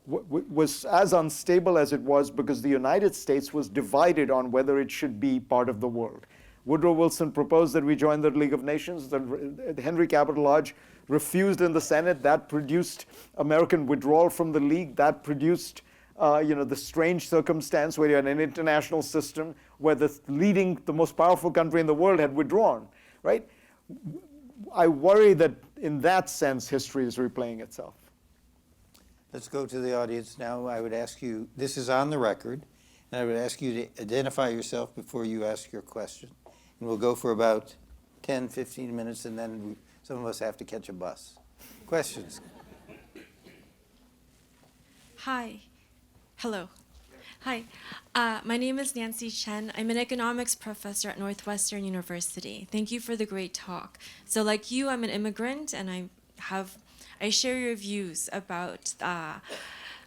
was as unstable as it was because the United States was divided on whether it should be part of the world. Woodrow Wilson proposed that we join the League of Nations. The Henry Cabot Lodge refused in the Senate. That produced American withdrawal from the League. That produced the strange circumstance where you're in an international system where the most powerful country in the world had withdrawn, right? I worry that in that sense, history is replaying itself. Let's go to the audience now. I would ask you, this is on the record, and I would ask you to identify yourself before you ask your question. And we'll go for about 10, 15 minutes, and then some of us have to catch a bus. Questions? Hi. Hello. Hi. My name is Nancy Chen. I'm an economics professor at Northwestern University. Thank you for the great talk. So like you, I'm an immigrant, and I share your views about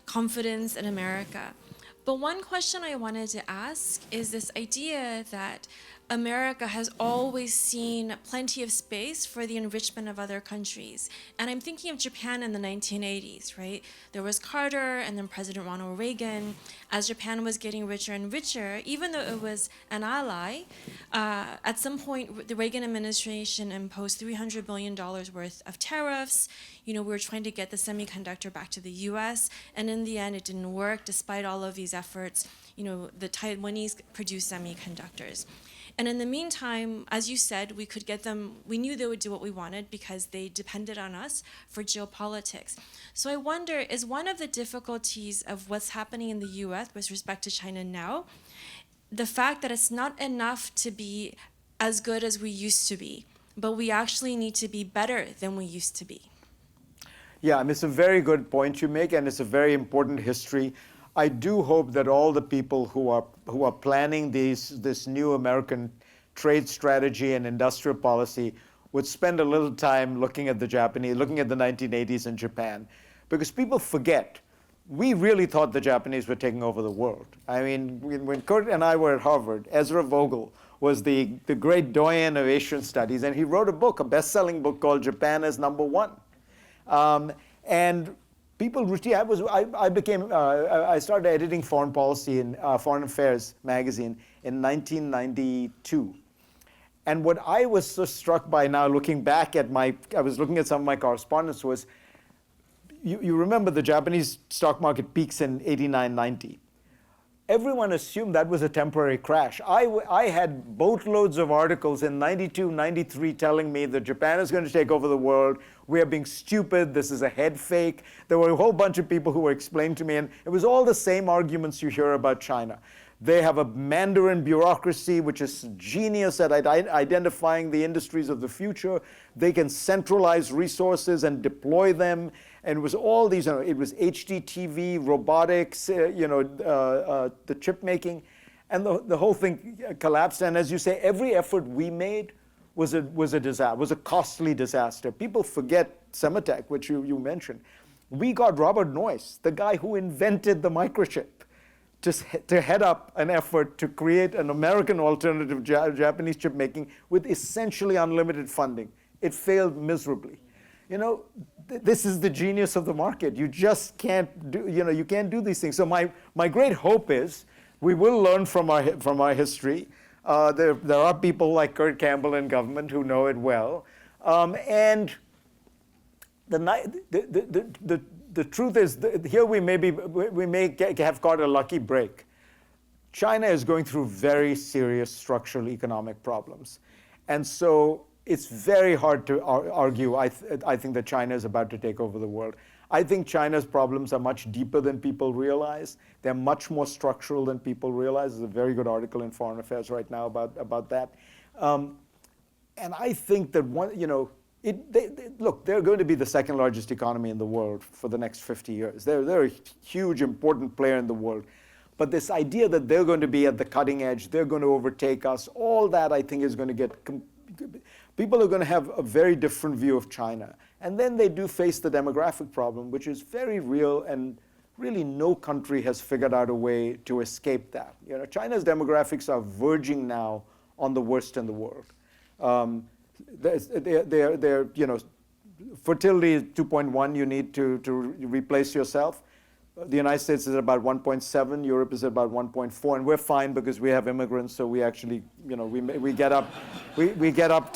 confidence in America. But one question I wanted to ask is this idea that America has always seen plenty of space for the enrichment of other countries. And I'm thinking of Japan in the 1980s, right? There was Carter and then President Ronald Reagan. As Japan was getting richer and richer, even though it was an ally, at some point the Reagan administration imposed $300 billion worth of tariffs. We were trying to get the semiconductor back to the U.S., and in the end it didn't work despite all of these efforts. The Taiwanese produced semiconductors. And in the meantime, as you said, we could get them, we knew they would do what we wanted because they depended on us for geopolitics. So I wonder, is one of the difficulties of what's happening in the US with respect to China now, the fact that it's not enough to be as good as we used to be, but we actually need to be better than we used to be? Yeah, I mean, it's a very good point you make, and it's a very important history. I do hope that all the people who are planning this new American trade strategy and industrial policy would spend a little time looking at the Japanese, looking at the 1980s in Japan, because people forget. We really thought the Japanese were taking over the world. I mean, when Kurt and I were at Harvard, Ezra Vogel was the great doyen of Asian studies, and he wrote a book, a best-selling book called Japan as Number One. And people routinely, I started editing foreign policy in Foreign Affairs magazine in 1992. And what I was so struck by now, looking back at I was looking at some of my correspondence, was you remember the Japanese stock market peaks in 89, 90. Everyone assumed that was a temporary crash. I had boatloads of articles in 92, 93 telling me that Japan is going to take over the world. We are being stupid. This is a head fake. There were a whole bunch of people who were explaining to me, and it was all the same arguments you hear about China. They have a Mandarin bureaucracy, which is genius at identifying the industries of the future. They can centralize resources and deploy them. And it was all these, it was HDTV, robotics, the chip making. And the whole thing collapsed. And as you say, every effort we made was a disaster, was a costly disaster. People forget Sematech, which you mentioned. We got Robert Noyce, the guy who invented the microchip, to head up an effort to create an American alternative Japanese chip making with essentially unlimited funding. It failed miserably. This is the genius of the market. You just can't do, you can't do these things. So my great hope is we will learn from our history. There are people like Kurt Campbell in government who know it well. And the truth is, here we may have got a lucky break. China is going through very serious structural economic problems. And so it's very hard to argue, I think, that China is about to take over the world. I think China's problems are much deeper than people realize. They're much more structural than people realize. There's a very good article in Foreign Affairs right now about that. And I think that look, they're going to be the second largest economy in the world for the next 50 years. They're a huge, important player in the world. But this idea that they're going to be at the cutting edge, they're going to overtake us, all that I think is going to get, people are going to have a very different view of China. And then they do face the demographic problem, which is very real, and really no country has figured out a way to escape that. China's demographics are verging now on the worst in the world. They're fertility is 2.1, you need to replace yourself. The United States is at about 1.7, Europe is at about 1.4, and we're fine because we have immigrants, so we actually, we get up to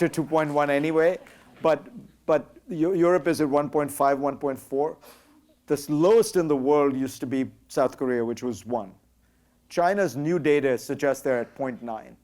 2.1 anyway. But Europe is at 1.5, 1.4. The lowest in the world used to be South Korea, which was 1. China's new data suggests they're at 0.9.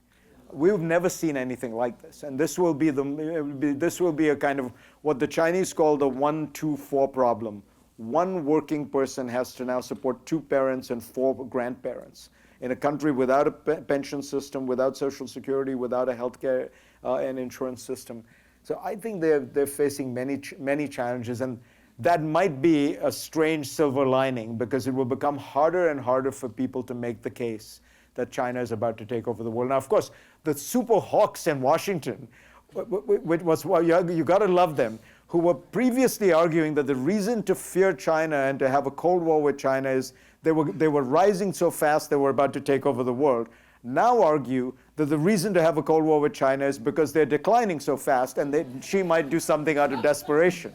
We've never seen anything like this, and this will be a kind of what the Chinese call the 1-2-4 problem. One working person has to now support 2 parents and 4 grandparents in a country without a pension system, without Social Security, without a healthcare and insurance system. So I think they're facing many challenges, and that might be a strange silver lining, because it will become harder and harder for people to make the case that China is about to take over the world. Now, of course, the super hawks in Washington, you got to love them, who were previously arguing that the reason to fear China and to have a Cold War with China is they were rising so fast they were about to take over the world, now argue that the reason to have a Cold War with China is because they're declining so fast, and she might do something out of desperation.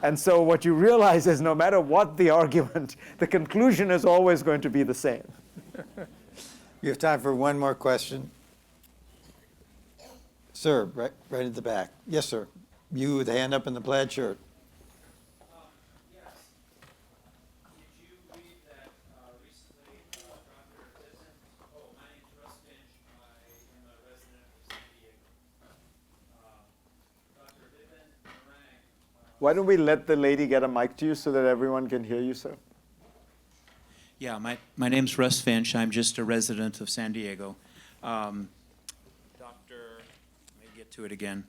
And so what you realize is no matter what the argument, the conclusion is always going to be the same. You have time for one more question. Sir, right at the back. Yes, sir. You with the hand up in the plaid shirt. Yes. Did you read that recently Dr. Tippin? Oh, my name is Russ Finch. I am a resident of San Diego. Dr. Tippin Narang. Why don't we let the lady get a mic to you so that everyone can hear you, sir? Yeah, my name's Russ Finch. I'm just a resident of San Diego. Let me get to it again.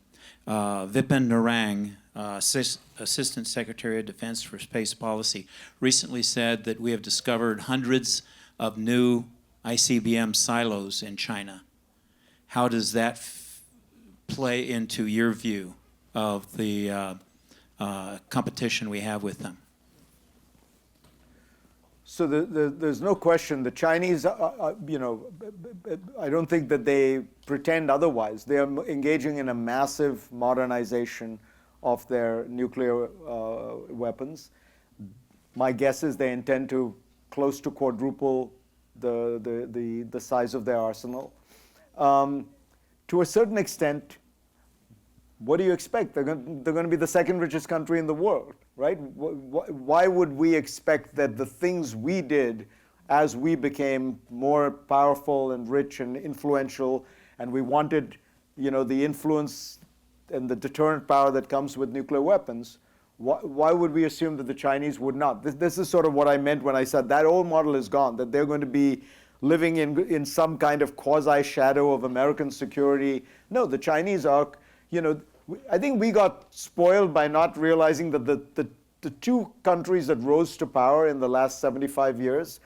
Vipin Narang, Assistant Secretary of Defense for Space Policy, recently said that we have discovered hundreds of new ICBM silos in China. How does that play into your view of the competition we have with them? So there's no question the Chinese, you know, I don't think that they pretend otherwise. They are engaging in a massive modernization of their nuclear weapons. My guess is they intend to close to quadruple the size of their arsenal. To a certain extent, what do you expect? They're going to be the second richest country in the world, right? Why would we expect that the things we did as we became more powerful and rich and influential, and we wanted, you know, the influence and the deterrent power that comes with nuclear weapons, why would we assume that the Chinese would not? This is sort of what I meant when I said that old model is gone, that they're going to be living in some kind of quasi-shadow of American security. No, the Chinese are, you know, I think we got spoiled by not realizing that the two countries that rose to power in the last 75 years,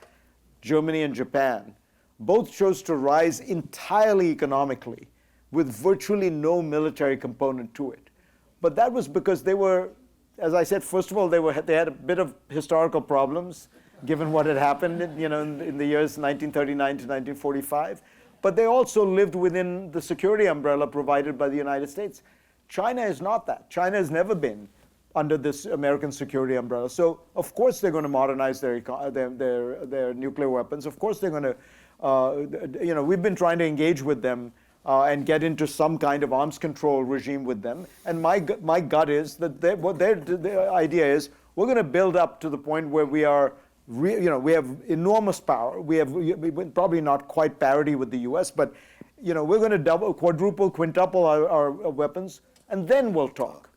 Germany and Japan, both chose to rise entirely economically with virtually no military component to it. But that was because they were, as I said, first of all, they had a bit of historical problems given what had happened, you know, in the years 1939 to 1945. But they also lived within the security umbrella provided by the United States. China is not that. China has never been under this American security umbrella. So of course they're going to modernize their nuclear weapons. Of course they're going to, you know, we've been trying to engage with them and get into some kind of arms control regime with them. And my gut is that their idea is we're going to build up to the point where we are, you know, we have enormous power. We probably not quite parity with the U.S., but you know, we're going to double, quadruple, quintuple our weapons, and then we'll talk.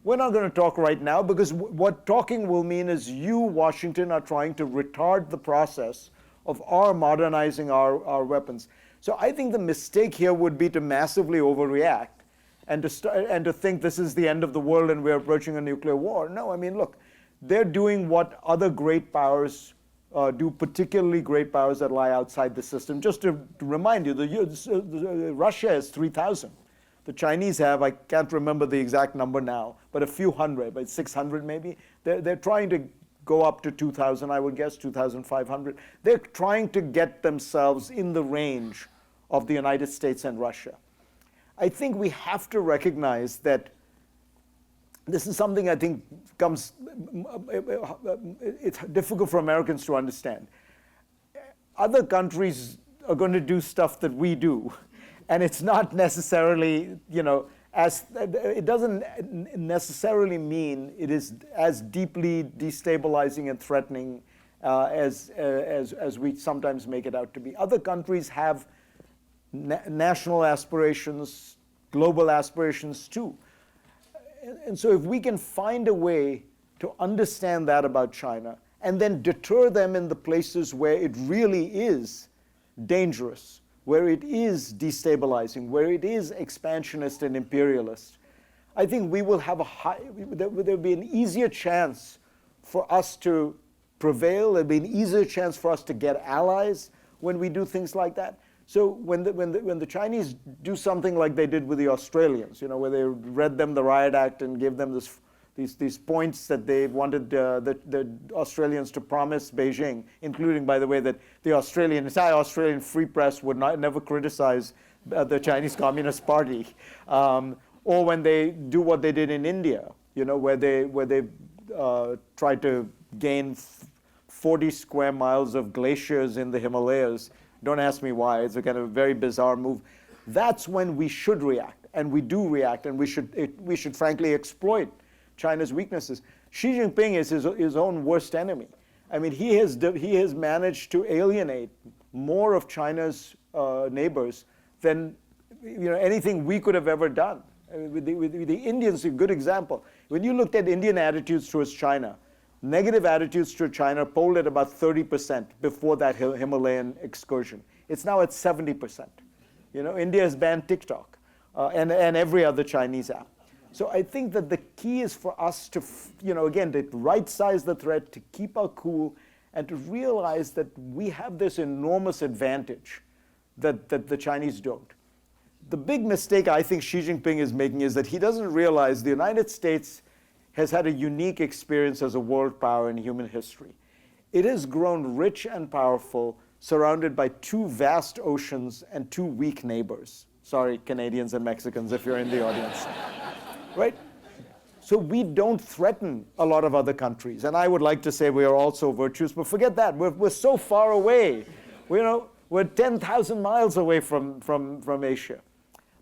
We're not going to talk right now because what talking will mean is you, Washington, are trying to retard the process of our modernizing our weapons. So I think the mistake here would be to massively overreact and to think this is the end of the world and we're approaching a nuclear war. No, I mean, look, they're doing what other great powers do, particularly great powers that lie outside the system. Just to remind you, Russia is 3,000. The Chinese have, I can't remember the exact number now, but a few hundred, but 600 maybe. They're trying to go up to 2,000, I would guess, 2,500. They're trying to get themselves in the range of the United States and Russia. I think we have to recognize that this is something I think comes, it's difficult for Americans to understand. Other countries are going to do stuff that we do. And it's not necessarily, you know, it doesn't necessarily mean it is as deeply destabilizing and threatening as we sometimes make it out to be. Other countries have national aspirations, global aspirations too. And so if we can find a way to understand that about China and then deter them in the places where it really is dangerous, where it is destabilizing, where it is expansionist and imperialist, I think we will have there'll be an easier chance for us to prevail. There'll be an easier chance for us to get allies when we do things like that. So when the Chinese do something like they did with the Australians, you know, where they read them the Riot Act and gave them these points that they wanted the Australians to promise Beijing, including, by the way, that the entire Australian free press would never criticize the Chinese Communist Party, or when they do what they did in India, where they tried to gain 40 square miles of glaciers in the Himalayas. Don't ask me why. It's a kind of very bizarre move. That's when we should react, and we do react, and we should frankly exploit China's weaknesses. Xi Jinping is his own worst enemy. I mean, he has managed to alienate more of China's neighbors than anything we could have ever done. I mean, with the Indians, a good example. When you looked at Indian attitudes towards China, negative attitudes toward China polled at about 30% before that Himalayan excursion. It's now at 70%. India has banned TikTok and every other Chinese app. So I think that the key is for us to, again, to right-size the threat, to keep our cool, and to realize that we have this enormous advantage that the Chinese don't. The big mistake I think Xi Jinping is making is that he doesn't realize the United States has had a unique experience as a world power in human history. It has grown rich and powerful, surrounded by two vast oceans and two weak neighbors. Sorry, Canadians and Mexicans, if you're in the audience. Right? So we don't threaten a lot of other countries. And I would like to say we are also virtuous, but forget that. We're so far away. We're 10,000 miles away from Asia.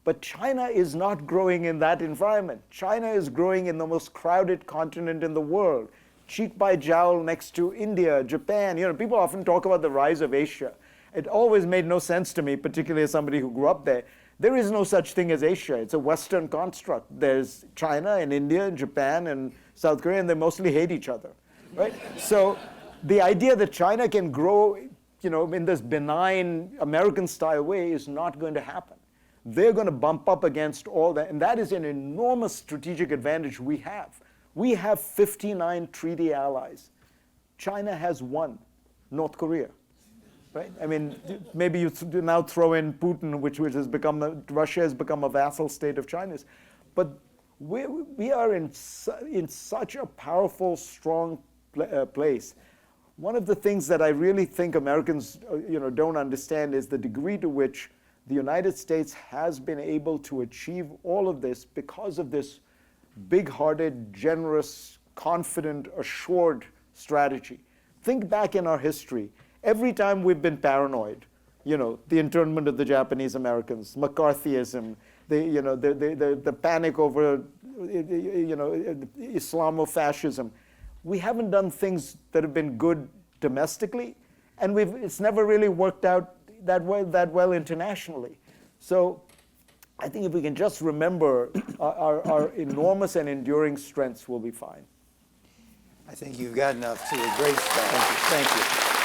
But China is not growing in that environment. China is growing in the most crowded continent in the world, cheek by jowl next to India, Japan. People often talk about the rise of Asia. It always made no sense to me, particularly as somebody who grew up there. There is no such thing as Asia. It's a Western construct. There's China and India and Japan and South Korea, and they mostly hate each other, right? So the idea that China can grow, in this benign American-style way is not going to happen. They're going to bump up against all that, and that is an enormous strategic advantage we have. We have 59 treaty allies. China has one, North Korea. Right? I mean, maybe you now throw in Putin, which has become, Russia has become a vassal state of China's. But we are in such a powerful, strong place. One of the things that I really think Americans don't understand is the degree to which the United States has been able to achieve all of this because of this big-hearted, generous, confident, assured strategy. Think back in our history. Every time we've been paranoid, the internment of the Japanese Americans, McCarthyism, the panic over, Islamofascism, we haven't done things that have been good domestically, and it's never really worked out that well internationally. So I think if we can just remember our enormous and enduring strengths, we'll be fine. I think you've gotten off to a great start. Thank you.